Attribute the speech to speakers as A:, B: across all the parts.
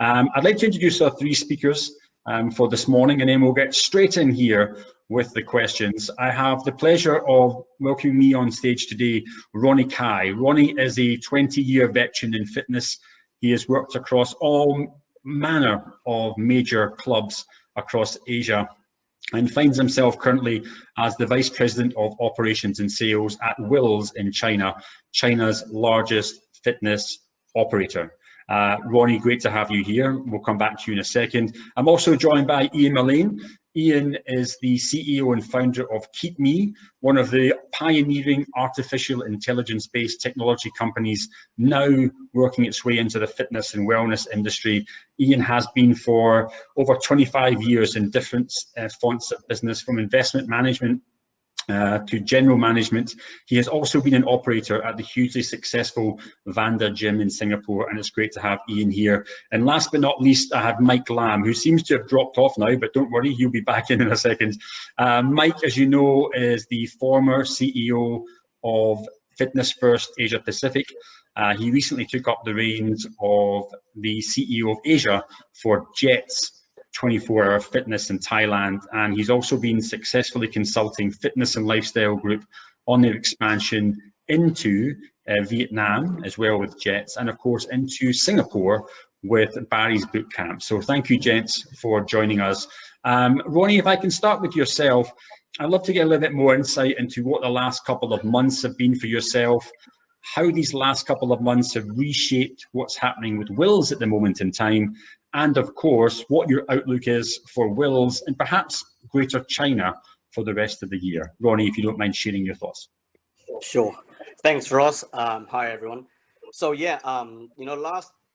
A: I'd like to introduce our three speakers for this morning, and then we'll get straight in here with the questions. I have the pleasure of welcoming me on stage today, Ronnie Kai. Ronnie is a 20-year veteran in fitness. He has worked across all manner of major clubs across Asia and finds himself currently as the Vice President of Operations and Sales at Wills in China, China's largest fitness operator. Ronnie, great to have you here. We'll come back to you in a second. I'm also joined by Ian Mullane. Ian is the CEO and founder of Keepme, one of the pioneering artificial intelligence-based technology companies now working its way into the fitness and wellness industry. Ian has been for over 25 years in different fronts of business, from investment management to general management. He has also been an operator at the hugely successful Vanda Gym in Singapore, and it's great to have Ian here. And last but not least, I have Mike Lamb, who seems to have dropped off now, but don't worry, he'll be back in a second. Mike, as you know, is the former CEO of Fitness First Asia Pacific. He recently took up the reins of the CEO of Asia for Jet's 24-hour fitness in Thailand, and he's also been successfully consulting Fitness and Lifestyle Group on their expansion into Vietnam as well with Jets, and of course into Singapore with Barry's Bootcamp. So thank you, gents, for joining us. Ronnie, if I can start with yourself, I'd love to get a little bit more insight into what the last couple of months have been for yourself, how these last couple of months have reshaped what's happening with Wills at the moment in time, and of course, what your outlook is for Wills and perhaps Greater China for the rest of the year. Ronnie, if you don't mind sharing your thoughts.
B: Sure. Thanks, Ross. Hi, everyone. So yeah, you know,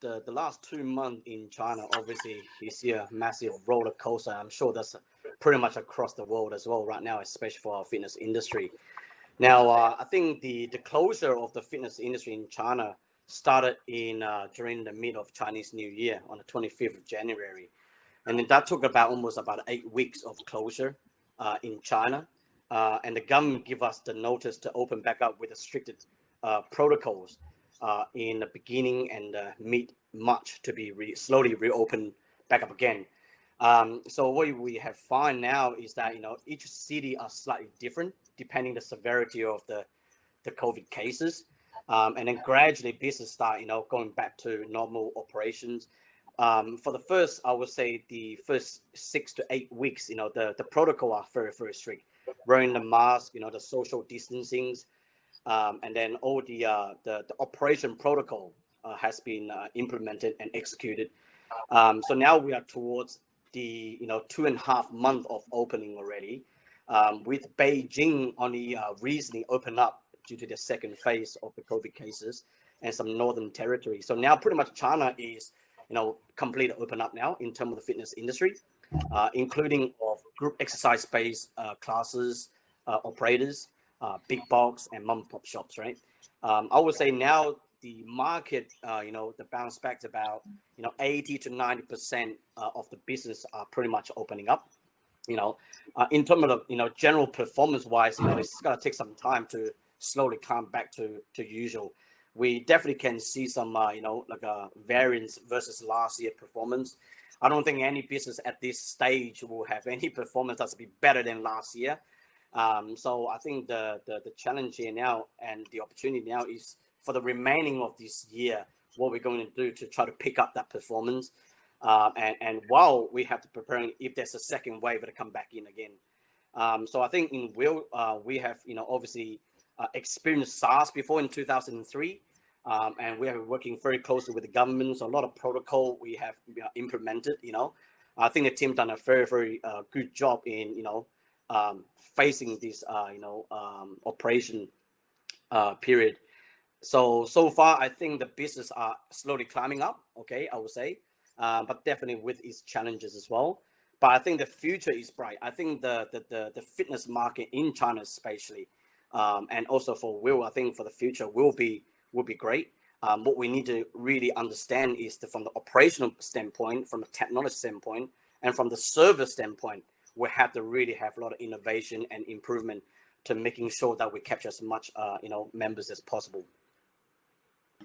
B: the last 2 months in China, obviously, you see a massive roller coaster. I'm sure that's pretty much across the world as well right now, especially for our fitness industry. Now, I think the closure of the fitness industry in China started in during the mid of Chinese New Year on the 25th of January. And then that took almost 8 weeks of closure in China. And the government gave us the notice to open back up with restricted protocols in the beginning and mid-March to be slowly reopened back up again. So what we have found now is that, you know, each city are slightly different depending the severity of the COVID cases. And then gradually business start, you know, going back to normal operations. For the first, I would say the first 6 to 8 weeks, you know, the protocol are very, very strict. Wearing the mask, you know, the social distancings, and then all the operation protocol has been implemented and executed. So now we are towards the, you know, 2.5 months of opening already, with Beijing only recently opened up due to the second phase of the COVID cases and some northern territory. So now pretty much China is, you know, completely open up now in terms of the fitness industry, including of group exercise-based classes, operators, big box and mom-pop shops, right? I would say now the market, you know, the bounce back is about, you know, 80 to 90% of the business are pretty much opening up. You know, in terms of, you know, general performance-wise, you know, it's gonna take some time to slowly come back to usual. We definitely can see some, you know, like a variance versus last year performance. I don't think any business at this stage will have any performance that's be better than last year. So I think the challenge here now and the opportunity now is for the remaining of this year, what we're going to do to try to pick up that performance. And while we have to prepare if there's a second wave to come back in again. So I think in Will, we have, you know, obviously experienced SARS before in 2003. And we are working very closely with the government. So a lot of protocol we have implemented, you know. I think the team done a very, very good job in, you know, facing this, you know, operation period. So far, I think the business are slowly climbing up, okay, I would say, but definitely with its challenges as well. But I think the future is bright. I think the fitness market in China especially, and also for Will, I think for the future will be great. What we need to really understand is from the operational standpoint, from a technology standpoint, and from the service standpoint, we have to really have a lot of innovation and improvement to making sure that we capture as much, you know, members as possible.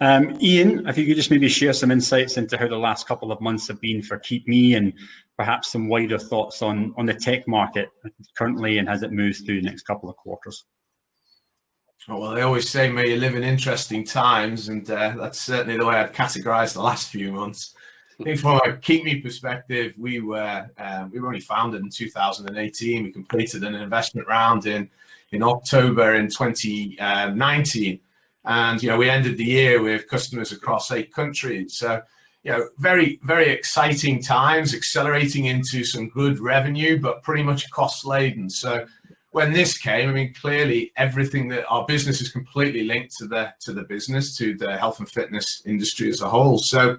A: Ian, if you could just maybe share some insights into how the last couple of months have been for Keepme, and perhaps some wider thoughts on the tech market currently and as it moves through the next couple of quarters.
C: Well, they always say, may you live in interesting times, and that's certainly the way I'd categorize the last few months. I think from a Keepme perspective, we were only founded in 2018. We completed an investment round in October in 2019. And, we ended the year with customers across 8 countries. So, very, very exciting times, accelerating into some good revenue, but pretty much cost laden. So when this came, I mean, clearly everything that our business is completely linked to the business, to the health and fitness industry as a whole. So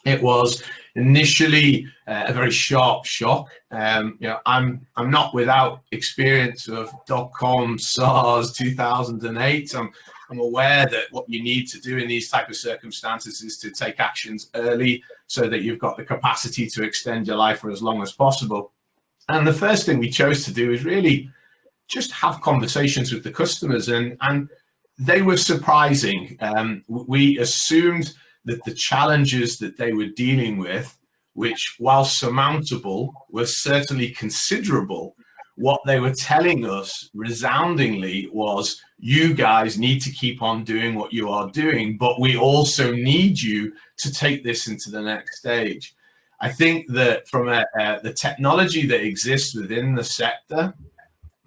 C: it was initially a very sharp shock. I'm not without experience of .com, SARS, 2008. I'm aware that what you need to do in these type of circumstances is to take actions early so that you've got the capacity to extend your life for as long as possible. And the first thing we chose to do is really just have conversations with the customers, and they were surprising. We assumed that the challenges that they were dealing with, which while surmountable, were certainly considerable. What they were telling us resoundingly was, you guys need to keep on doing what you are doing, but we also need you to take this into the next stage. I think that from the technology that exists within the sector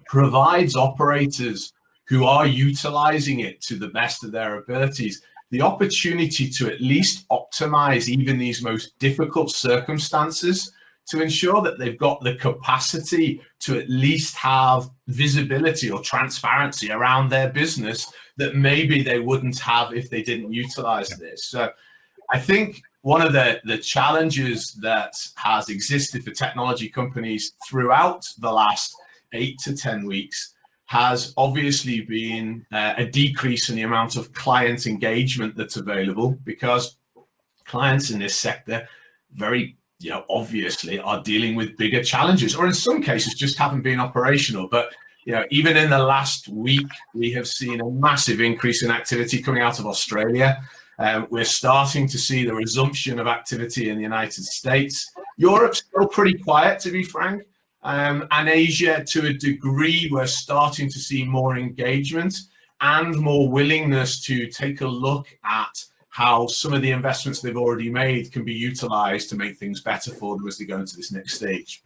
C: provides operators who are utilizing it to the best of their abilities the opportunity to at least optimize even these most difficult circumstances, to ensure that they've got the capacity to at least have visibility or transparency around their business that maybe they wouldn't have if they didn't utilize this. So I think one of the challenges that has existed for technology companies throughout the last 8 to 10 weeks has obviously been a decrease in the amount of client engagement that's available, because clients in this sector very obviously are dealing with bigger challenges, or in some cases just haven't been operational. But even in the last week, we have seen a massive increase in activity coming out of Australia. We're starting to see the resumption of activity in the United States. Europe's still pretty quiet, to be frank. And Asia, to a degree, we're starting to see more engagement and more willingness to take a look at how some of the investments they've already made can be utilized to make things better for them as they go into this next stage.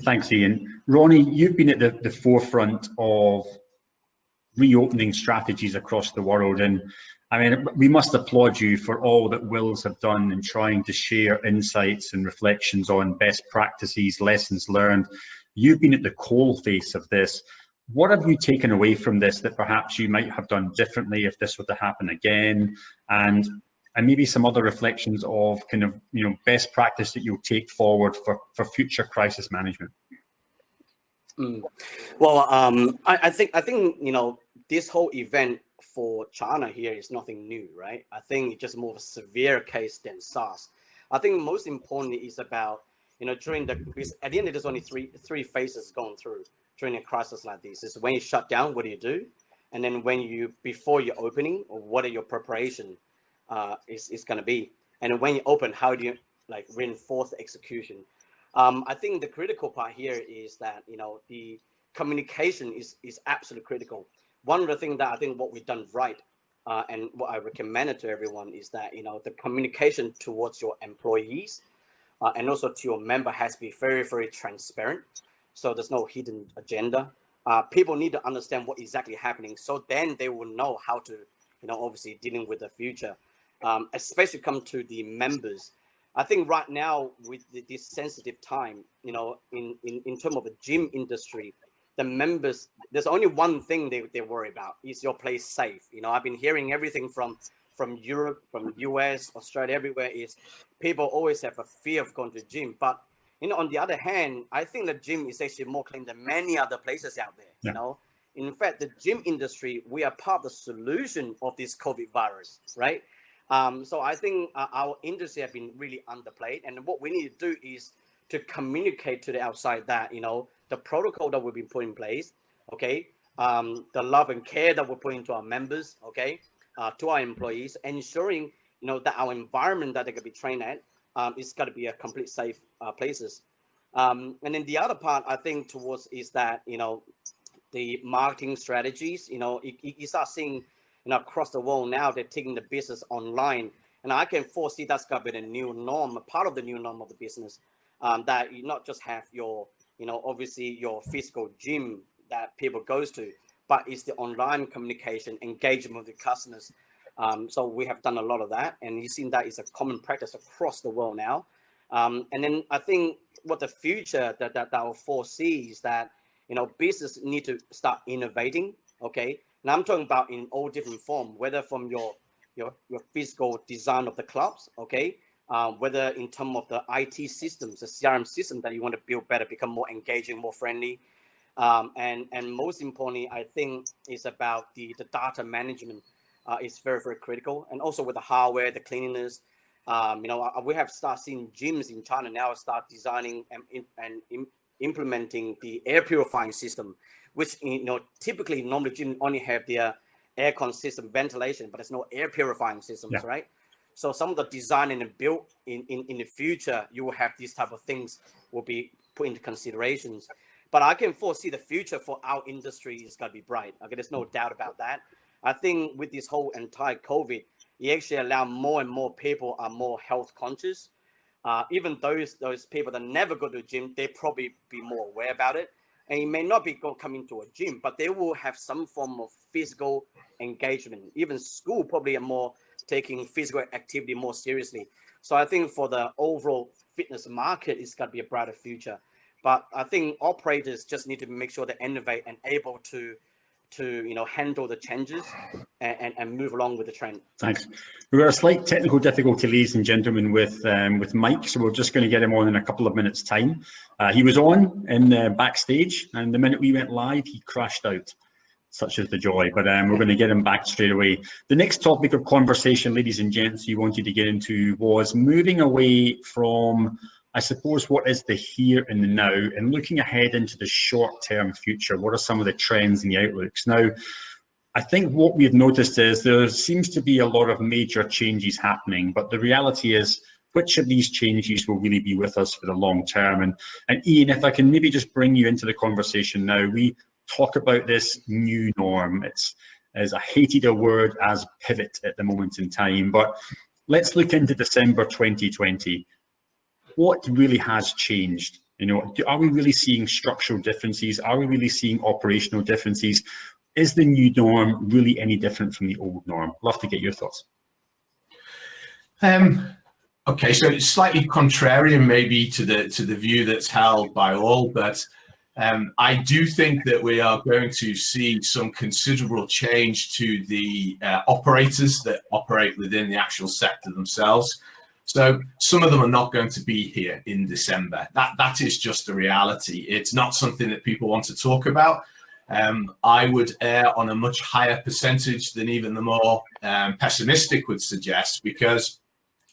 A: Thanks, Ian. Ronnie, you've been at the forefront of reopening strategies across the world, and I mean, we must applaud you for all that Wills have done in trying to share insights and reflections on best practices, lessons learned. You've been at the coalface of this. What have you taken away from this that perhaps you might have done differently if this were to happen again? And maybe some other reflections of kind of, best practice that you'll take forward for future crisis management.
B: Well, I think this whole event for China here is nothing new, right? I think it's just more of a severe case than SARS. I think most importantly is about, during because at the end there's only three phases going through during a crisis like this. Is when you shut down, what do you do? And then before you're opening, or what are your preparation is going to be? And then when you open, how do you reinforce the execution? I think the critical part here is that, the communication is absolutely critical. One of the things that I think what we've done right, and what I recommended to everyone is that, the communication towards your employees and also to your member has to be very, very transparent. So there's no hidden agenda. People need to understand what exactly happening. So then they will know how to, obviously dealing with the future, especially come to the members. I think right now with this sensitive time, in terms of the gym industry, the members, there's only one thing they worry about: is your place safe? I've been hearing everything from Europe, from US, Australia, everywhere, is people always have a fear of going to the gym. But on the other hand, I think the gym is actually more clean than many other places out there.
A: Yeah.
B: In fact, the gym industry, we are part of the solution of this COVID virus, right? So I think our industry has been really underplayed, and what we need to do is to communicate to the outside that the protocol that we've been put in place, okay, the love and care that we're putting into our members, okay, to our employees, ensuring that our environment that they're going to be trained at is got to be a complete safe places. And then the other part I think towards is that the marketing strategies. You start seeing across the world now they're taking the business online, and I can foresee that's going to be the new norm, a part of the new norm of the business. That you not just have your obviously your physical gym that people goes to, but it's the online communication, engagement with the customers. So we have done a lot of that, and you've seen that is a common practice across the world now. And then I think what the future that I'll foresee is that business need to start innovating. Okay, now I'm talking about in all different form, whether from your physical design of the clubs, okay, whether in terms of the IT systems, the CRM system that you want to build better, become more engaging, more friendly. And most importantly, I think is about the data management is very, very critical. And also with the hardware, the cleanliness, we have started seeing gyms in China now start designing and implementing the air purifying system, which, typically normally gyms only have their aircon system, ventilation, but there's no air purifying systems, right? So some of the design and build in the future, you will have these type of things will be put into considerations. But I can foresee the future for our industry is going to be bright. Okay, there's no doubt about that. I think with this whole entire COVID, it actually allow more and more people are more health conscious. Even those people that never go to the gym, they probably be more aware about it. And it may not be coming to a gym, but they will have some form of physical engagement. Even school probably are more taking physical activity more seriously. So I think for the overall fitness market, it's got to be a brighter future. But I think operators just need to make sure they innovate and able to handle the changes and move along with the trend.
A: Thanks. We've got a slight technical difficulty, ladies and gentlemen, with Mike, so we're just going to get him on in a couple of minutes' time. He was on in backstage, and the minute we went live, he crashed out. Such is the joy, but we're going to get him back straight away. The next topic of conversation, ladies and gents, you wanted to get into was moving away from, I suppose, what is the here and the now, and looking ahead into the short-term future. What are some of the trends and the outlooks? Now, I think what we've noticed is there seems to be a lot of major changes happening, but the reality is, which of these changes will really be with us for the long term? And Ian, if I can maybe just bring you into the conversation now, we talk about this new norm. It's as I hated a word as pivot at the moment in time, but let's look into December 2020. What really has changed? Are we really seeing structural differences? Are we really seeing operational differences? Is the new norm really any different from the old norm? Love to get your thoughts.
C: Okay, so it's slightly contrarian maybe to the view that's held by all, but I do think that we are going to see some considerable change to the operators that operate within the actual sector themselves. So some of them are not going to be here in December. That is just the reality. It's not something that people want to talk about. I would err on a much higher percentage than even the more pessimistic would suggest, because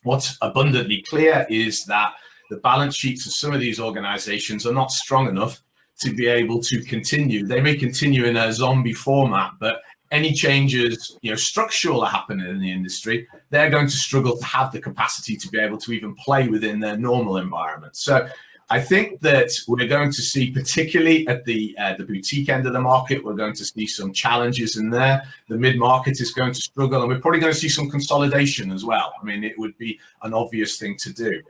C: what's abundantly clear is that the balance sheets of some of these organizations are not strong enough to be able to continue. They may continue in a zombie format, but any changes, structural that happen in the industry, they're going to struggle to have the capacity to be able to even play within their normal environment. So I think that we're going to see, particularly at the boutique end of the market, we're going to see some challenges in there. The mid-market is going to struggle, and we're probably going to see some consolidation as well. I mean, it would be an obvious thing to do.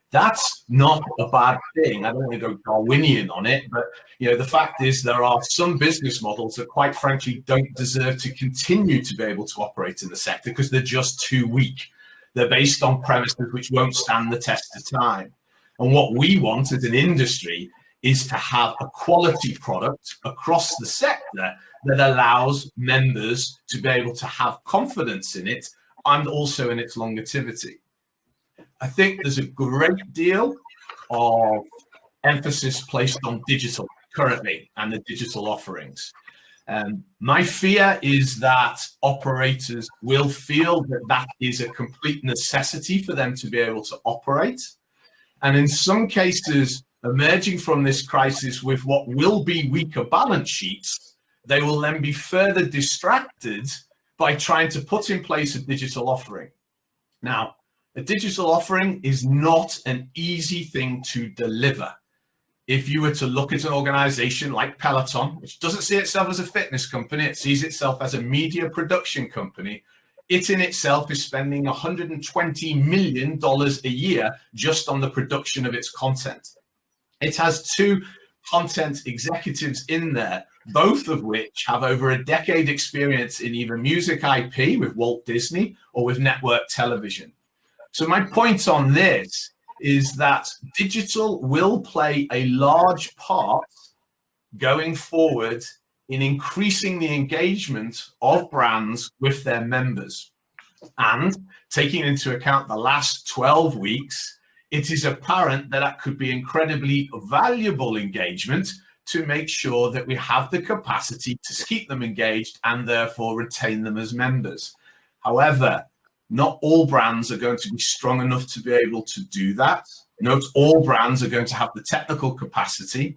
C: That's not a bad thing. I don't want to go Darwinian on it, but the fact is there are some business models that quite frankly don't deserve to continue to be able to operate in the sector because they're just too weak. They're based on premises which won't stand the test of time. And what we want as an industry is to have a quality product across the sector that allows members to be able to have confidence in it and also in its longevity. I think there's a great deal of emphasis placed on digital currently and the digital offerings. My fear is that operators will feel that that is a complete necessity for them to be able to operate. And in some cases, emerging from this crisis with what will be weaker balance sheets, they will then be further distracted by trying to put in place a digital offering. Now, a digital offering is not an easy thing to deliver. If you were to look at an organization like Peloton, which doesn't see itself as a fitness company, it sees itself as a media production company, it in itself is spending $120 million a year just on the production of its content. It has 2 content executives in there, both of which have over a decade experience in either music IP with Walt Disney or with network television. So my point on this is that digital will play a large part going forward in increasing the engagement of brands with their members. And taking into account the last 12 weeks, it is apparent that that could be incredibly valuable engagement to make sure that we have the capacity to keep them engaged and therefore retain them as members. However, not all brands are going to be strong enough to be able to do that. Not all brands are going to have the technical capacity,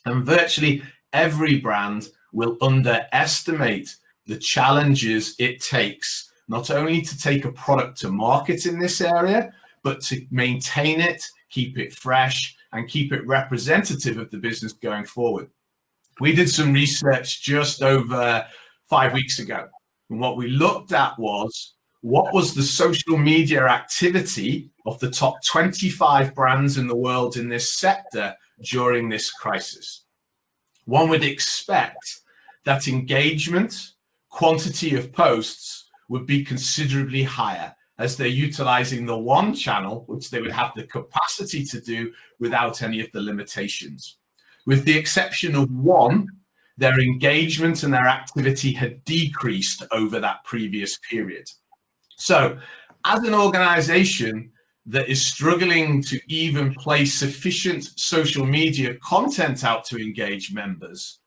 C: and virtually every brand will underestimate the challenges it takes, not only to take a product to market in this area, but to maintain it, keep it fresh, and keep it representative of the business going forward. We did some research just over 5 weeks ago, and what we looked at was, what was the social media activity of the top 25 brands in the world in this sector during this crisis? One would expect that engagement, quantity of posts would be considerably higher, as they're utilizing the one channel, which they would have the capacity to do without any of the limitations. With the exception of one, their engagement and their activity had decreased over that previous period. So as an organization that is struggling to even place sufficient social media content out to engage members,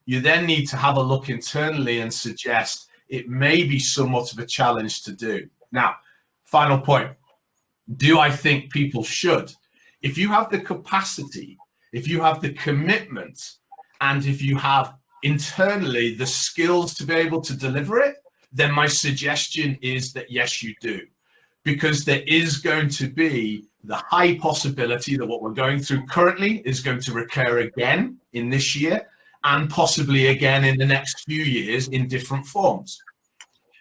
C: you then need to have a look internally and suggest it may be somewhat of a challenge to do. Now, final point, do I think people should? If you have the capacity, if you have the commitment, and if you have internally the skills to be able to deliver it, then my suggestion is that yes, you do. Because there is going to be the high possibility that what we're going through currently is going to recur again in this year, and possibly again in the next few years in different forms.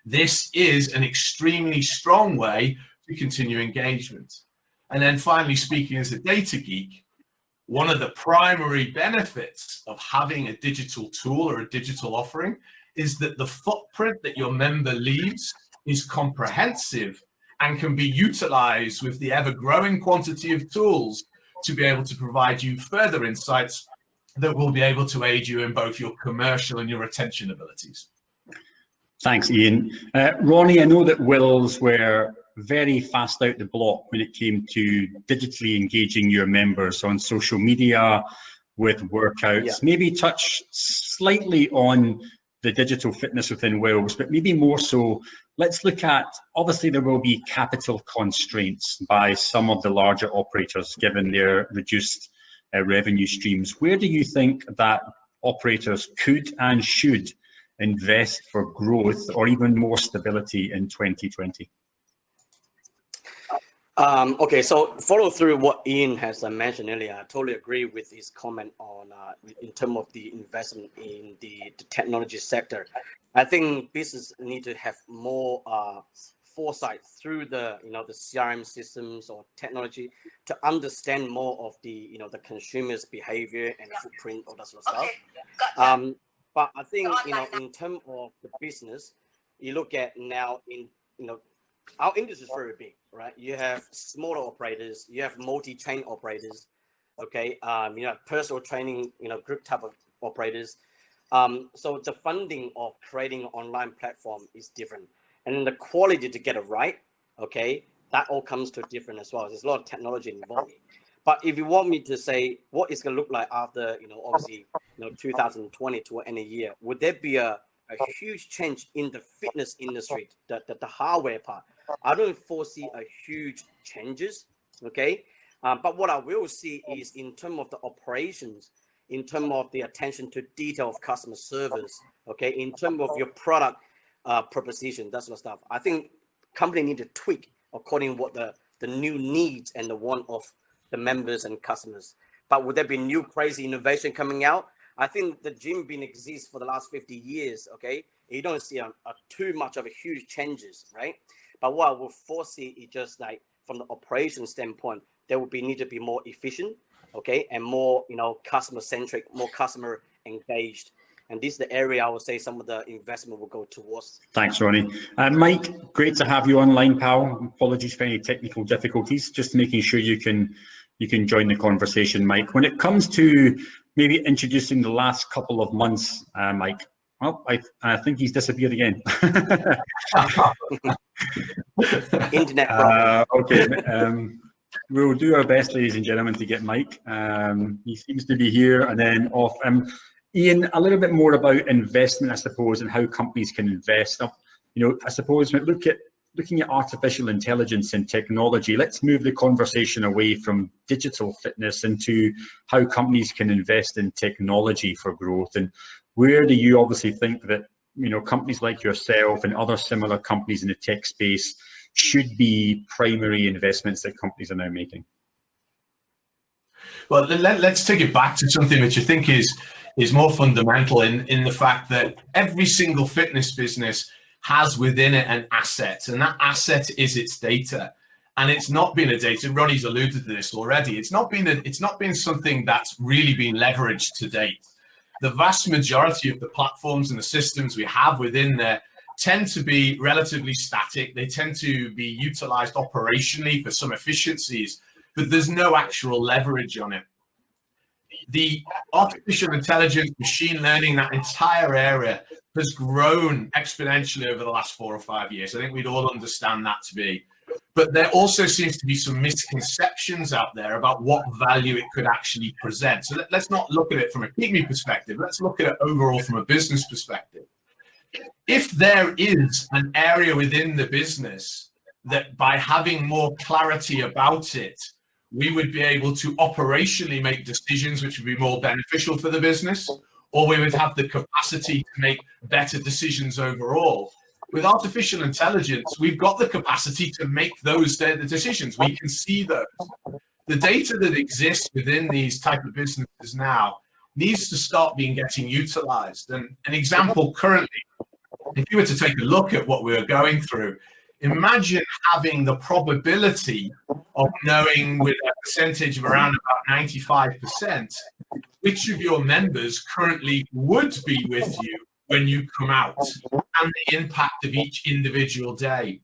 C: This is an extremely strong way to continue engagement. And then finally, speaking as a data geek, one of the primary benefits of having a digital tool or a digital offering is that the footprint that your member leaves is comprehensive and can be utilized with the ever-growing quantity of tools to be able to provide you further insights that will be able to aid you in both your commercial and your retention abilities.
A: Thanks, Ian. Ronnie, I know that Wills were very fast out the block when it came to digitally engaging your members on social media with workouts. Yeah. Maybe touch slightly on the digital fitness within Wills, but maybe more so, let's look at, obviously there will be capital constraints by some of the larger operators given their reduced revenue streams. Where do you think that operators could and should invest for growth or even more stability in 2020?
B: Okay, so follow through what Ian has mentioned earlier. I totally agree with his comment on in terms of the investment in the technology sector. I think business need to have more foresight through the the CRM systems or technology to understand more of the the consumer's behavior and footprint, all that sort of stuff. Gotcha. But I think in terms of the business, you look at now in our industry is very big, right? You have smaller operators, you have multi-chain operators, okay? You have personal training, group type of operators. So the funding of creating an online platform is different, and then the quality to get it right, okay, that all comes to different as well. There's a lot of technology involved. But if you want me to say what it's gonna look like after, obviously, 2020 to end of year, would there be a huge change in the fitness industry, the hardware part? I don't foresee a huge changes, okay? But what I will see is in terms of the operations, in terms of the attention to detail of customer service, okay? In terms of your product, proposition, that sort of stuff. I think company need to tweak according to what the new needs and the want of the members and customers. But would there be new crazy innovation coming out? I think the gym been exists for the last 50 years, okay? You don't see a too much of a huge changes, right? But what I will foresee is just like from the operation standpoint, there will need to be more efficient, okay? And more, customer centric, more customer engaged. And this is the area I would say some of the investment will go towards.
A: Thanks, Ronnie. Mike, great to have you online, pal. Apologies for any technical difficulties. Just making sure you can join the conversation, Mike. When it comes to maybe introducing the last couple of months, Mike, well, I think he's disappeared again.
B: Internet problem.
A: Okay. We'll do our best, ladies and gentlemen, to get Mike. He seems to be here and then off. Ian, a little bit more about investment, I suppose, and how companies can invest. I suppose looking at artificial intelligence and technology, let's move the conversation away from digital fitness into how companies can invest in technology for growth. And where do you obviously think that companies like yourself and other similar companies in the tech space should be primary investments that companies are now making?
C: Well, let's take it back to something which I think is more fundamental in the fact that every single fitness business has within it an asset, and that asset is its data. And it's not been a data, Ronnie's alluded to this already, it's not been something that's really been leveraged to date. The vast majority of the platforms and the systems we have within there tend to be relatively static. They tend to be utilized operationally for some efficiencies, but there's no actual leverage on it. The artificial intelligence, machine learning, that entire area has grown exponentially over the last 4 or 5 years. I think we'd all understand that to be. But there also seems to be some misconceptions out there about what value it could actually present. So let's not look at it from a Keepme perspective. Let's look at it overall from a business perspective. If there is an area within the business that by having more clarity about it, we would be able to operationally make decisions which would be more beneficial for the business, or we would have the capacity to make better decisions overall. With artificial intelligence, we've got the capacity to make those decisions. We can see those. The data that exists within these type of businesses now needs to start getting utilized. And an example currently, if you were to take a look at what we are going through, imagine having the probability of knowing with a percentage of around about 95% which of your members currently would be with you when you come out and the impact of each individual day.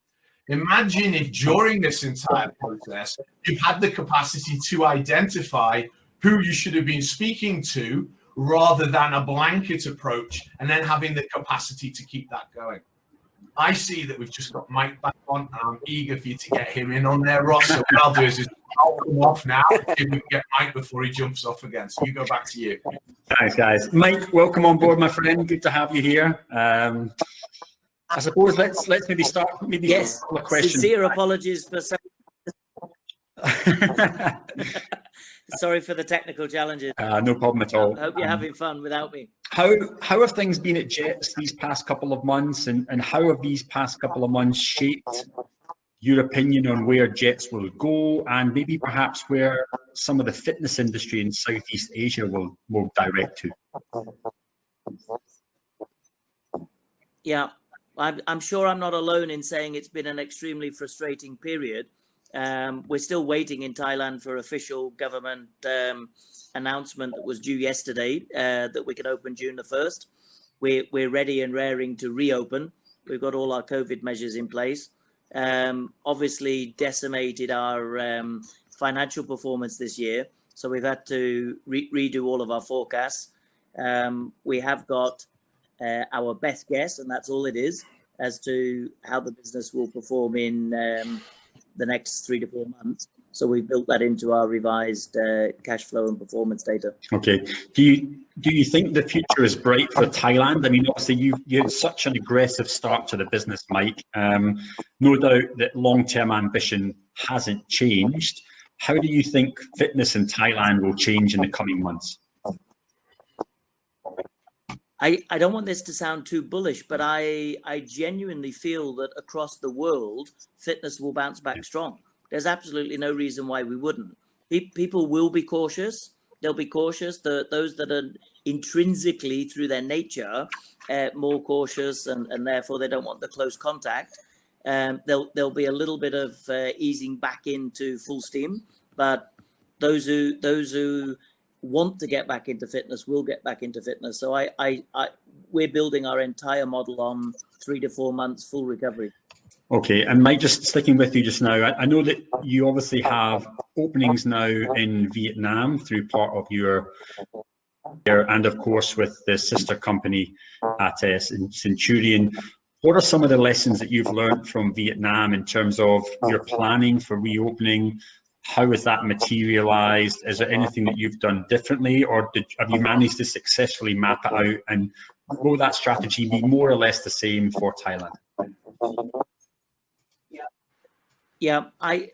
C: Imagine if during this entire process, you had the capacity to identify who you should have been speaking to rather than a blanket approach and then having the capacity to keep that going. I see that we've just got Mike back on, and I'm eager for you to get him in on there, Ross. So what I'll do is I'll come off now, see if we can get Mike before he jumps off again. So you go back to you.
A: Thanks, guys. Mike, welcome on board, my friend. Good to have you here. I suppose let's maybe start
D: yes,
A: a question.
D: Sincere apologies for sorry for the technical challenges.
A: No problem at all.
D: I hope you're having fun without me.
A: How have things been at Jets these past couple of months, and how have these past couple of months shaped your opinion on where Jets will go, and maybe perhaps where some of the fitness industry in Southeast Asia will direct to?
D: Yeah, I'm sure I'm not alone in saying it's been an extremely frustrating period. We're still waiting in Thailand for official government announcement that was due yesterday that we can open June the 1st. We're ready and raring to reopen. We've got all our COVID measures in place. Obviously decimated our financial performance this year, so we've had to redo all of our forecasts. We have got our best guess, and that's all it is, as to how the business will perform in the next 3 to 4 months. So we built that into our revised cash flow and performance data. Okay.
A: Do you think the future is bright for Thailand? I mean, obviously you had such an aggressive start to the business, Mike. No doubt that long-term ambition hasn't changed. How do you think fitness in Thailand will change in the coming months?
D: I don't want this to sound too bullish, but I genuinely feel that across the world, fitness will bounce back strong. There's absolutely no reason why we wouldn't. People will be cautious. They'll be cautious. Those that are intrinsically, through their nature, more cautious, and therefore they don't want the close contact. There'll be a little bit of easing back into full steam, but those who want to get back into fitness will get back into fitness. So we're building our entire model on 3 to 4 months full recovery.
A: Okay, and Mike, just sticking with you just now, I know that you obviously have openings now in Vietnam through part of your, and of course with the sister company at Centurion. What are some of the lessons that you've learned from Vietnam in terms of your planning for reopening? How has that materialized? Is there anything that you've done differently, or have you managed to successfully map it out? And will that strategy be more or less the same for Thailand?
D: Yeah, I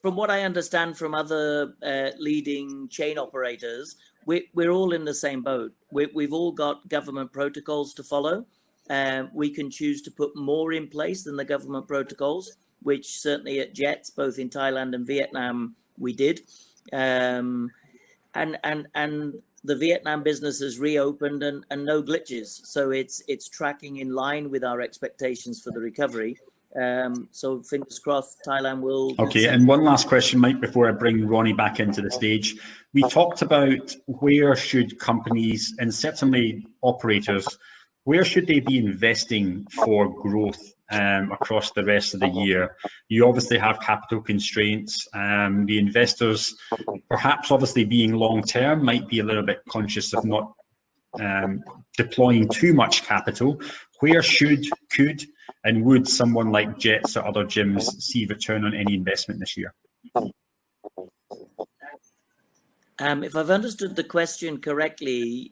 D: from what I understand from other leading chain operators, we're all in the same boat. We've all got government protocols to follow. We can choose to put more in place than the government protocols, which certainly at Jets, both in Thailand and Vietnam, we did. And the Vietnam business has reopened and no glitches. So it's tracking in line with our expectations for the recovery. So fingers crossed, Thailand will.
A: Okay, and one last question, Mike, before I bring Ronnie back into the stage. We talked about where should companies, and certainly operators, where should they be investing for growth across the rest of the year? You obviously have capital constraints. The investors, perhaps obviously being long-term, might be a little bit conscious of not deploying too much capital. Where could and would someone like Jets or other gyms see return on any investment this year?
D: If I've understood the question correctly,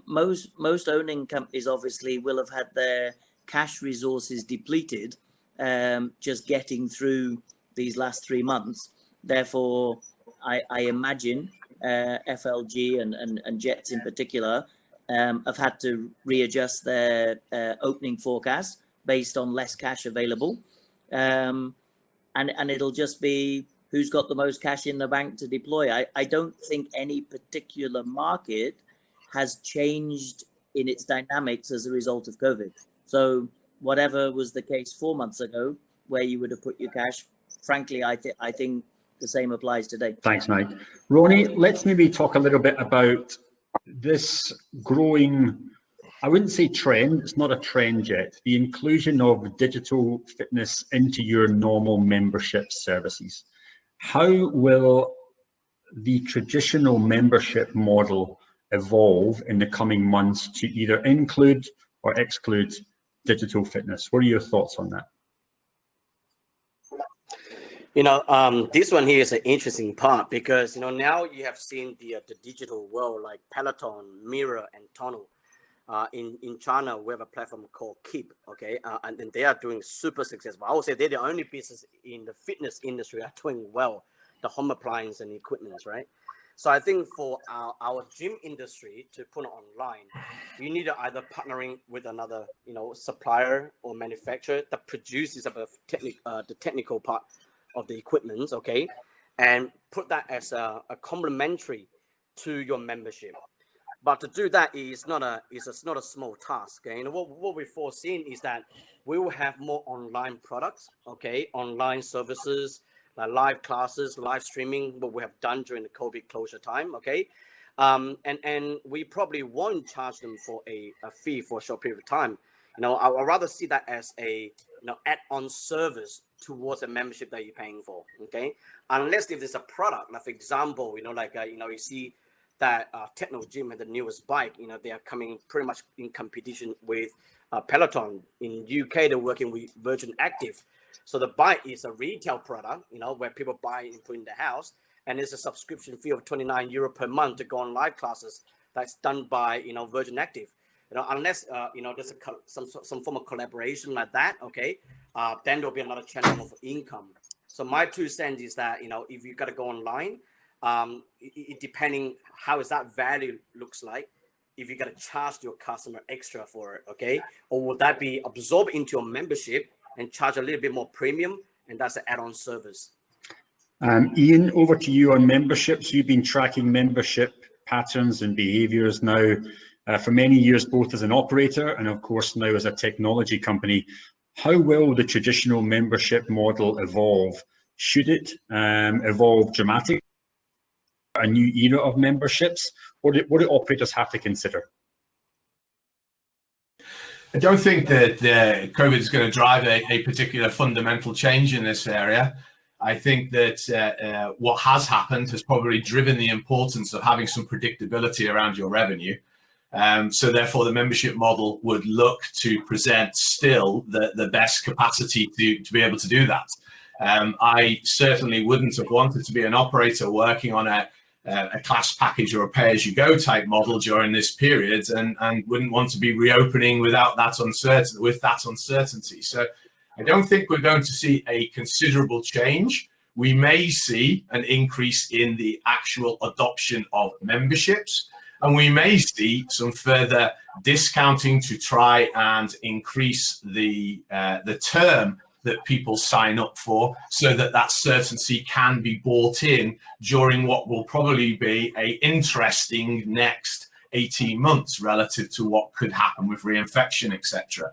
D: most owning companies obviously will have had their cash resources depleted, just getting through these last 3 months. Therefore, I imagine FLG and Jets in particular have had to readjust their opening forecast based on less cash available. And it'll just be who's got the most cash in the bank to deploy. I don't think any particular market has changed in its dynamics as a result of COVID. So whatever was the case 4 months ago, where you would have put your cash, frankly, I think the same applies today.
A: Thanks, Mike. Ronnie, let's maybe talk a little bit about this growing, I wouldn't say trend, it's not a trend yet, the inclusion of digital fitness into your normal membership services. How will the traditional membership model evolve in the coming months to either include or exclude digital fitness? What are your thoughts on that?
B: This one here is an interesting part because, now you have seen the digital world like Peloton, Mirror, and Tonal. In China, we have a platform called Keep, okay? And they are doing super successful. I would say they're the only business in the fitness industry are doing well, the home appliance and equipment, right? So I think for our gym industry to put it online, you need to either partnering with another, supplier or manufacturer that produces the technical part of the equipment, okay, and put that as a complementary to your membership. But to do that is not a small task. Okay? What we've foreseen is that we will have more online products, okay, online services like live classes, live streaming, what we have done during the COVID closure time, okay, and we probably won't charge them for a fee for a short period of time. I would rather see that as a add-on service towards a membership that you're paying for, okay? Unless if there's a product, like for example, you see that Techno Gym had the newest bike, they are coming pretty much in competition with Peloton. In UK, they're working with Virgin Active. So the bike is a retail product, where people buy and put in the house, and it's a subscription fee of €29 per month to go on live classes that's done by, Virgin Active. Unless there's some form of collaboration like that, okay, then there'll be another channel of income. So my 2 cents is that if you got to go online, depending how is that value looks like, if you got to charge your customer extra for it, okay? Or would that be absorbed into your membership and charge a little bit more premium, and that's an add-on service?
A: Ian, over to you on memberships. You've been tracking membership patterns and behaviours now for many years, both as an operator and of course now as a technology company. How will the traditional membership model evolve? Should it evolve dramatically? A new era of memberships? What do operators have to consider?
C: I don't think that COVID is going to drive a particular fundamental change in this area. I think that what has happened has probably driven the importance of having some predictability around your revenue. So therefore, the membership model would look to present still the best capacity to be able to do that. I certainly wouldn't have wanted to be an operator working on a class package or a pay-as-you-go type model during this period, and wouldn't want to be reopening without that uncertainty. So I don't think we're going to see a considerable change. We may see an increase in the actual adoption of memberships, and we may see some further discounting to try and increase the term that people sign up for, so that that certainty can be bought in during what will probably be a interesting next 18 months relative to what could happen with reinfection, etc.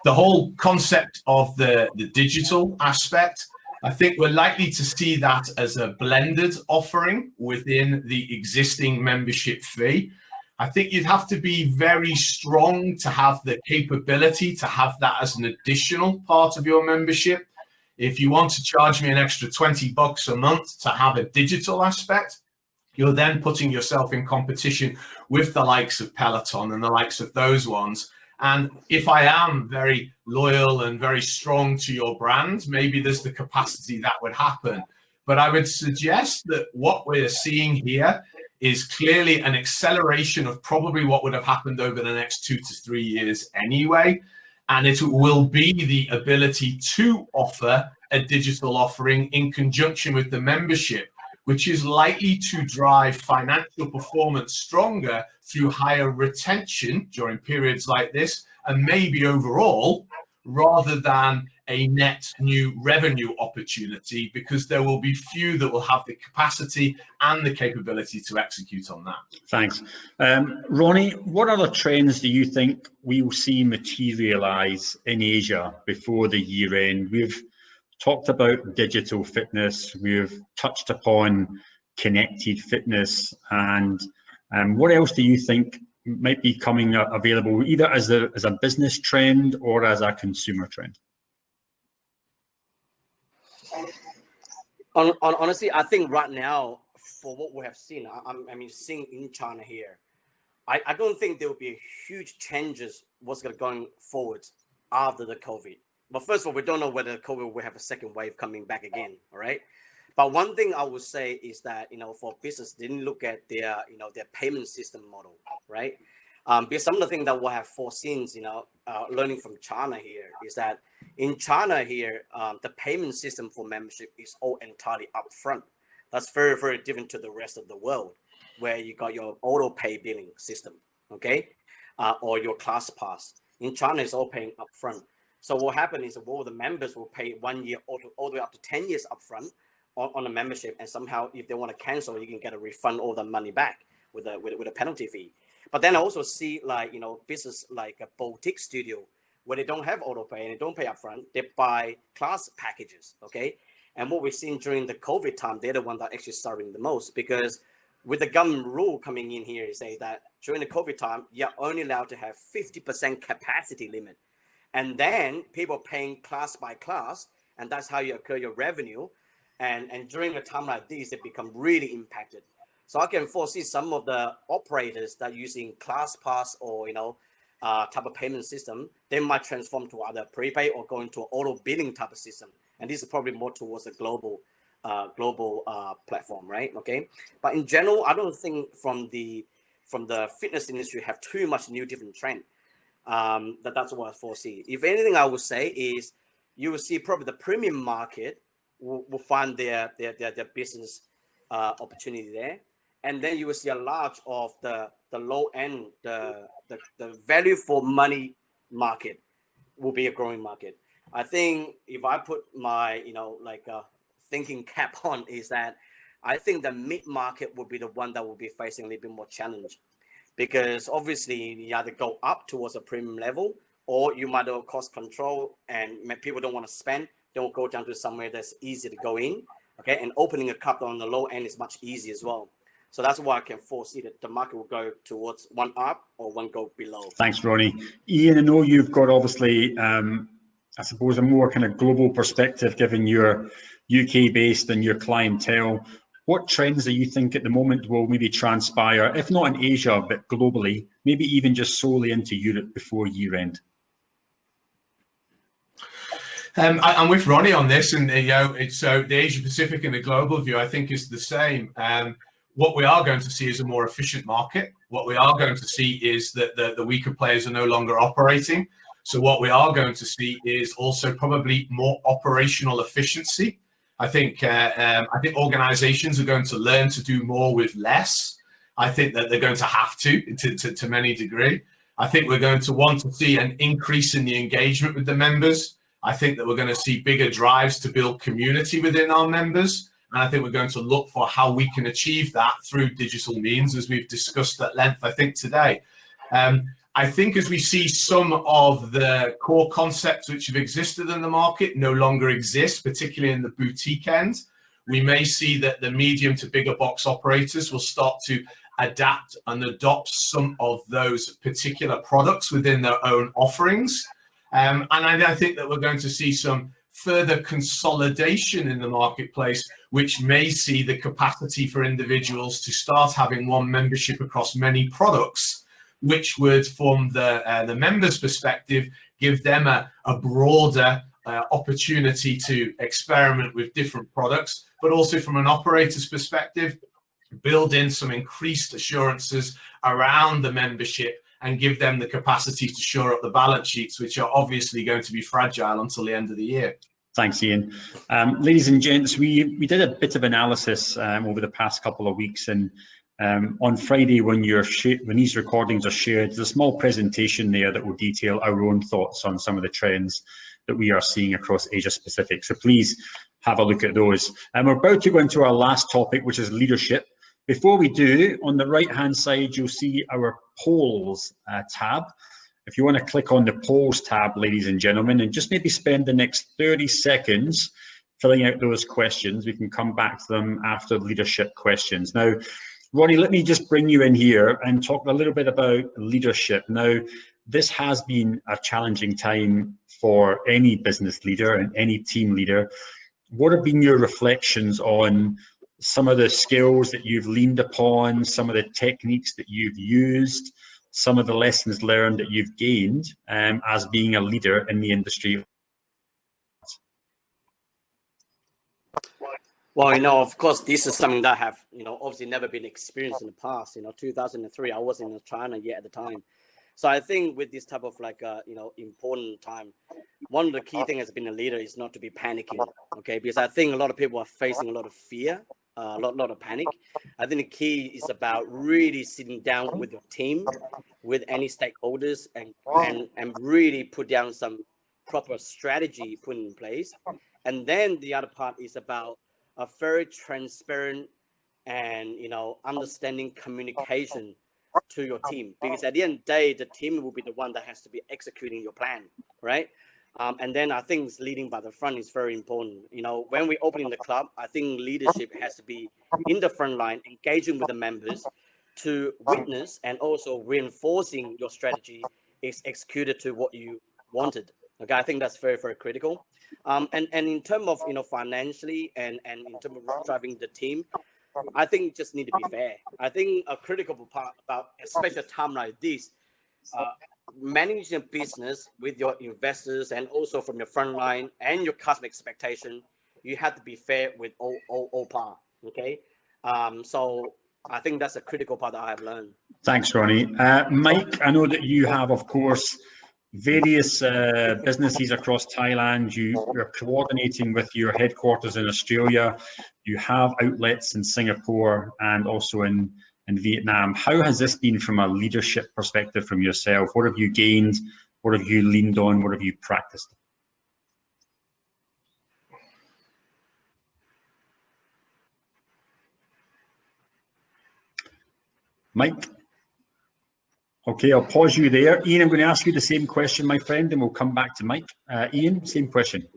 C: The whole concept of the digital aspect, I think we're likely to see that as a blended offering within the existing membership fee. I think you'd have to be very strong to have the capability to have that as an additional part of your membership. If you want to charge me an extra $20 a month to have a digital aspect, you're then putting yourself in competition with the likes of Peloton and the likes of those ones. And if I am very loyal and very strong to your brand, maybe there's the capacity that would happen. But I would suggest that what we're seeing here is clearly an acceleration of probably what would have happened over the next 2 to 3 years anyway. And it will be the ability to offer a digital offering in conjunction with the membership, which is likely to drive financial performance stronger through higher retention during periods like this, and maybe overall, rather than a net new revenue opportunity, because there will be few that will have the capacity and the capability to execute on that.
A: Thanks. Ronnie, what other trends do you think we will see materialize in Asia before the year end? We've talked about digital fitness, we've touched upon connected fitness, and what else do you think might be coming available either as a business trend or as a consumer trend?
B: Honestly, I think right now, for what we have seen, I mean, seeing in China here, I don't think there will be huge changes what's going forward after the COVID. But first of all, we don't know whether COVID will have a second wave coming back again, all right? But one thing I would say is that, for business, they didn't look at their payment system model, right? Because some of the things that we have foreseen, learning from China here is that in China here, the payment system for membership is all entirely upfront. That's very, very different to the rest of the world, where you got your auto pay billing system, okay? Or your class pass. In China, it's all paying upfront. So what happened is all the members will pay 1 year all the way up to 10 years upfront on a membership, and somehow if they want to cancel, you can get a refund all the money back with a penalty fee. But then I also see business like a boutique studio where they don't have auto pay and they don't pay upfront. They buy class packages, okay? And what we've seen during the COVID time, they're the one that actually suffering the most, because with the government rule coming in here, you say that during the COVID time, you're only allowed to have 50% capacity limit. And then people paying class by class, and that's how you occur your revenue. And during a time like this, they become really impacted. So I can foresee some of the operators that are using class pass or type of payment system, they might transform to either prepay or go into an auto billing type of system. And this is probably more towards a global platform, right? Okay. But in general, I don't think from the fitness industry have too much new different trend. That's what I foresee. If anything, I would say is you will see probably the premium market will find their business opportunity there, and then you will see a large of the low end, the value for money market will be a growing market. I think if I put my, thinking cap on, is that I think the mid market will be the one that will be facing a little bit more challenge, because obviously you either go up towards a premium level, or you might have cost control and people don't want to spend, don't go down to somewhere that's easy to go in. Okay, and opening a cup on the low end is much easier as well. So that's why I can foresee that the market will go towards one up or one go below.
A: Thanks, Ronnie. Ian, I know you've got obviously, I suppose, a more kind of global perspective, given your UK based and your clientele. What trends do you think at the moment will maybe transpire, if not in Asia, but globally, maybe even just solely into Europe before year end?
C: I'm with Ronnie on this, and so the Asia Pacific and the global view, I think, is the same. What we are going to see is a more efficient market. What we are going to see is that the weaker players are no longer operating. So what we are going to see is also probably more operational efficiency. I think organizations are going to learn to do more with less. I think that they're going to have to many degree. I think we're going to want to see an increase in the engagement with the members. I think that we're going to see bigger drives to build community within our members. And I think we're going to look for how we can achieve that through digital means, as we've discussed at length, I think, today. I think as we see some of the core concepts which have existed in the market no longer exist, particularly in the boutique end, we may see that the medium to bigger box operators will start to adapt and adopt some of those particular products within their own offerings. And I think that we're going to see some further consolidation in the marketplace, which may see the capacity for individuals to start having one membership across many products, which would, from the members' perspective, give them a broader opportunity to experiment with different products, but also from an operator's perspective, build in some increased assurances around the membership and give them the capacity to shore up the balance sheets, which are obviously going to be fragile until the end of the year.
A: Thanks, Ian. Ladies and gents, we did a bit of analysis over the past couple of weeks, and on Friday, when these recordings are shared, there's a small presentation there that will detail our own thoughts on some of the trends that we are seeing across Asia Pacific. So please have a look at those. And we're about to go into our last topic, which is leadership. Before we do, on the right-hand side, you'll see our polls tab. If you want to click on the polls tab, ladies and gentlemen, and just maybe spend the next 30 seconds filling out those questions. We can come back to them after the leadership questions. Now, Ronnie, let me just bring you in here and talk a little bit about leadership. Now, this has been a challenging time for any business leader and any team leader. What have been your reflections on some of the skills that you've leaned upon, some of the techniques that you've used, some of the lessons learned that you've gained as being a leader in the industry?
B: Well, of course, this is something that I have, obviously never been experienced in the past. 2003, I wasn't in China yet at the time. So I think with this type of important time, one of the key things as being a leader is not to be panicking, okay? Because I think a lot of people are facing a lot of fear, a lot of panic. I think the key is about really sitting down with your team, with any stakeholders, and really put down some proper strategy put in place. And then the other part is about a very transparent and understanding communication to your team, because at the end of the day, the team will be the one that has to be executing your plan, right? And then I think leading by the front is very important. When we open in the club, I think leadership has to be in the front line, engaging with the members to witness and also reinforcing your strategy is executed to what you wanted. Okay, I think that's very, very critical. And in terms of financially and in terms of driving the team, I think you just need to be fair. I think a critical part about, especially a time like this, managing a business with your investors and also from your front line and your customer expectation, you have to be fair with all part. Okay, so I think that's a critical part that I have learned.
A: Thanks, Ronnie. Mike, I know that you have, of course, various businesses across Thailand. You're coordinating with your headquarters in Australia. You have outlets in Singapore and also in Vietnam. How has this been from a leadership perspective from yourself? What have you gained? What have you leaned on? What have you practiced? Mike? Okay, I'll pause you there. Ian, I'm going to ask you the same question, my friend, and we'll come back to Mike. Ian, same question.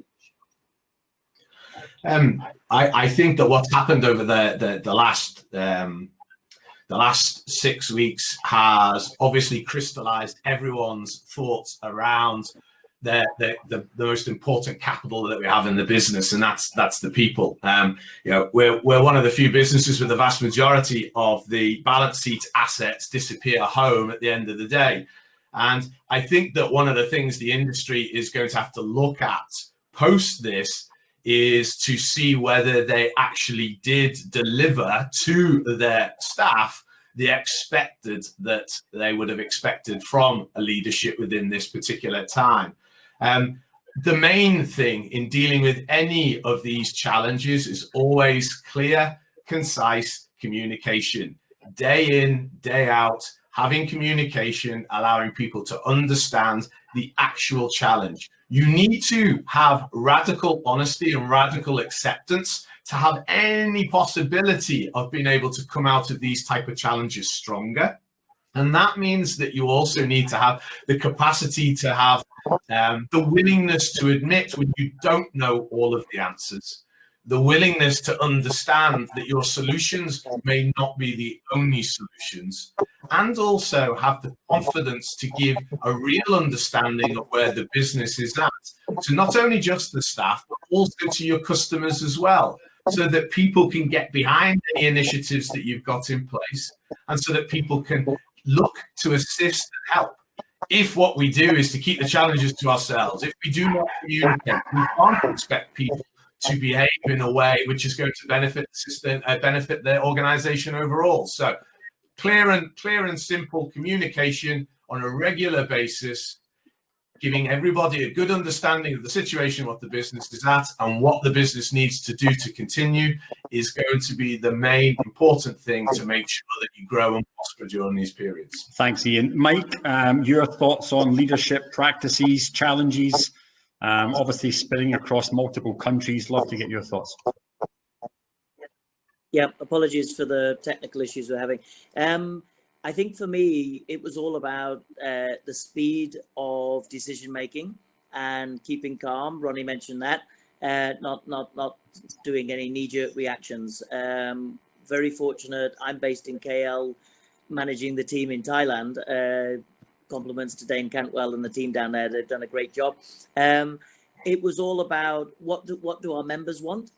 C: I think that what's happened over the last 6 weeks has obviously crystallized everyone's thoughts around the most important capital that we have in the business, and that's the people. You know, we're one of the few businesses with the vast majority of the balance sheet assets disappear home at the end of the day. And I think that one of the things the industry is going to have to look at post this is to see whether they actually did deliver to their staff the expected that they would have expected from a leadership within this particular time. The main thing in dealing with any of these challenges is always clear, concise communication. Day in, day out, having communication, allowing people to understand the actual challenge. You need to have radical honesty and radical acceptance to have any possibility of being able to come out of these type of challenges stronger. And that means that you also need to have the capacity to have the willingness to admit when you don't know all of the answers, the willingness to understand that your solutions may not be the only solutions, and also have the confidence to give a real understanding of where the business is at, to not only just the staff, but also to your customers as well, so that people can get behind any initiatives that you've got in place, and so that people can look to assist and help. If what we do is to keep the challenges to ourselves, if we do not communicate, we can't expect people to behave in a way which is going to benefit the system, benefit their organization overall. So clear and simple communication on a regular basis, giving everybody a good understanding of the situation, what the business is at, and what the business needs to do to continue is going to be the main important thing to make sure that you grow and prosper during these periods.
A: Thanks, Ian. Mike, your thoughts on leadership practices, challenges, obviously spinning across multiple countries. Love to get your thoughts.
D: Yeah, apologies for the technical issues we're having. I think for me, it was all about the speed of decision making and keeping calm. Ronnie mentioned that, not doing any knee-jerk reactions. Very fortunate. I'm based in KL, managing the team in Thailand. Compliments to Dane Cantwell and the team down there. They've done a great job. It was all about what do our members want,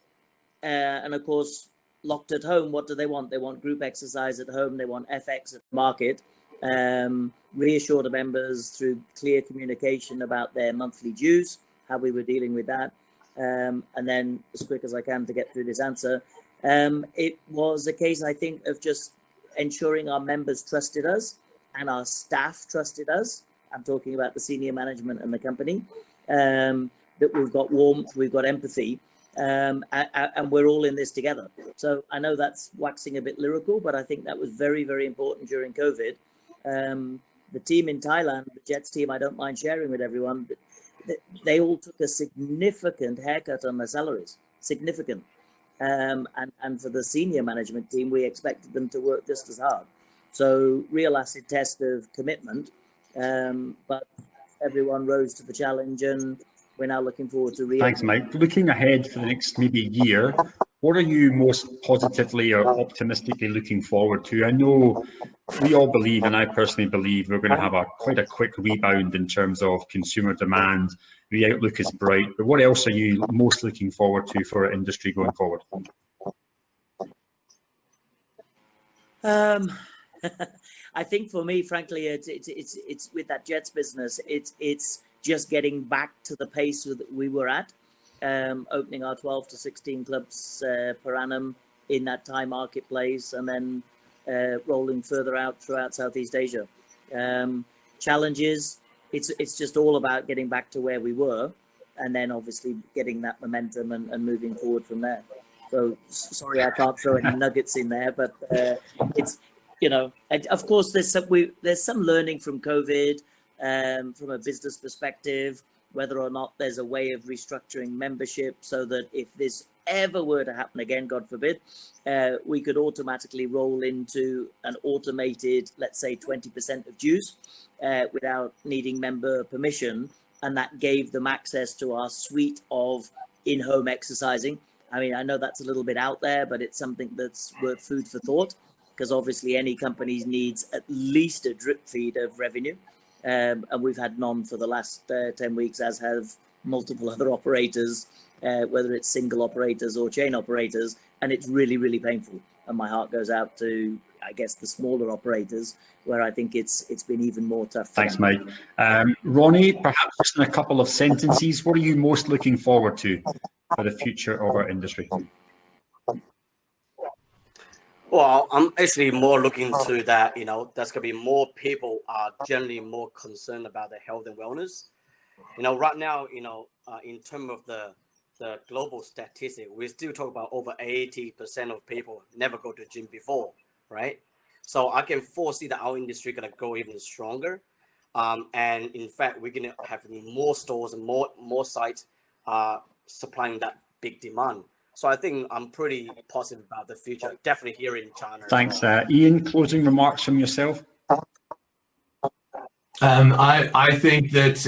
D: and of course, locked at home, what do they want? They want group exercise at home. They want FX at market. Reassure the members through clear communication about their monthly dues, how we were dealing with that. And then as quick as I can to get through this answer. It was a case, I think, of just ensuring our members trusted us and our staff trusted us. I'm talking about the senior management and the company, that we've got warmth, we've got empathy. And we're all in this together. So I know that's waxing a bit lyrical, but I think that was very, very important during COVID. The team in Thailand, the Jets team, I don't mind sharing with everyone, but they all took a significant haircut on their salaries, significant. And for the senior management team, we expected them to work just as hard. So real acid test of commitment, but everyone rose to the challenge, and we're now looking forward to
A: Thanks, Mike. Looking ahead for the next maybe year, what are you most positively or optimistically looking forward to? I know we all believe, and I personally believe, we're going to have quite a quick rebound in terms of consumer demand. The outlook is bright, but what else are you most looking forward to for our industry going forward?
D: I think for me, frankly, it's with that Jets business. It's just getting back to the pace that we were at, opening our 12 to 16 clubs per annum in that Thai marketplace, and then rolling further out throughout Southeast Asia. Challenges, it's just all about getting back to where we were, and then obviously getting that momentum and moving forward from there. So sorry, I can't throw any nuggets in there, but it's, you know, of course there's some learning from COVID, from a business perspective, whether or not there's a way of restructuring membership so that if this ever were to happen again, God forbid, we could automatically roll into an automated, let's say 20% of dues without needing member permission. And that gave them access to our suite of in-home exercising. I mean, I know that's a little bit out there, but it's something that's worth food for thought, because obviously any company needs at least a drip feed of revenue. And we've had none for the last 10 weeks, as have multiple other operators, whether it's single operators or chain operators. And it's really, really painful. And my heart goes out to, I guess, the smaller operators, where I think it's been even more tough.
A: Thanks, Mike. Ronnie, perhaps just in a couple of sentences, what are you most looking forward to for the future of our industry?
B: Well, I'm actually more looking to that, you know, there's going to be more people are generally more concerned about their health and wellness. You know, right now, you know, in terms of the global statistic, we still talk about over 80% of people never go to the gym before, right? So I can foresee that our industry going to grow even stronger. And in fact, we're going to have more stores and more sites supplying that big demand. So I think I'm pretty positive about the future, definitely here in China.
A: Thanks. Ian, closing remarks from yourself?
C: I think that,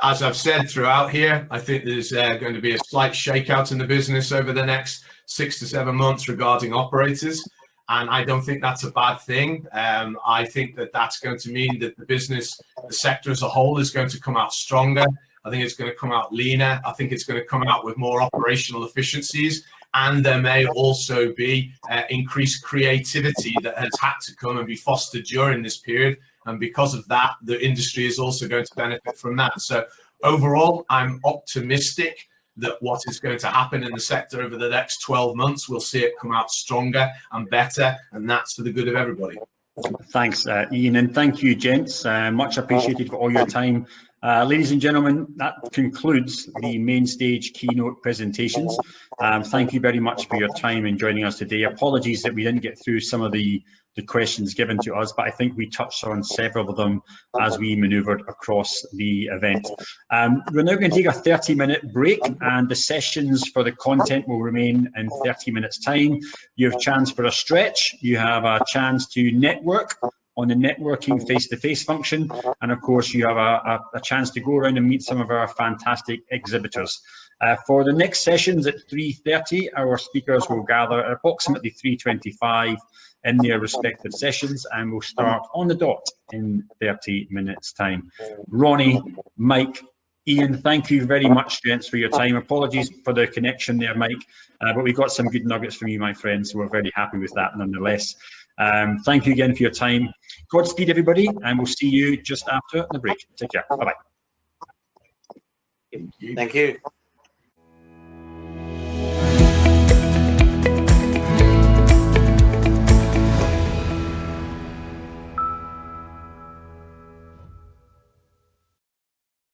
C: as I've said throughout here, I think there's going to be a slight shakeout in the business over the next 6 to 7 months regarding operators. And I don't think that's a bad thing. I think that that's going to mean that the business, the sector as a whole, is going to come out stronger. I think it's going to come out leaner. I think it's going to come out with more operational efficiencies. And there may also be increased creativity that has had to come and be fostered during this period. And because of that, the industry is also going to benefit from that. So overall, I'm optimistic that what is going to happen in the sector over the next 12 months, we'll see it come out stronger and better. And that's for the good of everybody.
A: Thanks, Ian, and thank you, gents. Much appreciated for all your time. Ladies and gentlemen, that concludes the main stage keynote presentations. Thank you very much for your time in joining us today. Apologies that we didn't get through some of the questions given to us, but I think we touched on several of them as we manoeuvred across the event. We're now going to take a 30-minute break, and the sessions for the content will remain in 30 minutes time. You have a chance for a stretch. You have a chance to network on the networking face-to-face function, and of course you have a chance to go around and meet some of our fantastic exhibitors. For the next sessions at 3:30, our speakers will gather at approximately 3:25 in their respective sessions, and we'll start on the dot in 30 minutes time. Ronnie, Mike, Ian, thank you very much, gents, for your time. Apologies for the connection there, Mike, but we got some good nuggets from you, my friends, so we're very happy with that nonetheless. Thank you again for your time. Godspeed, everybody, and we'll see you just after the break. Take care. Bye-bye.
B: Thank you.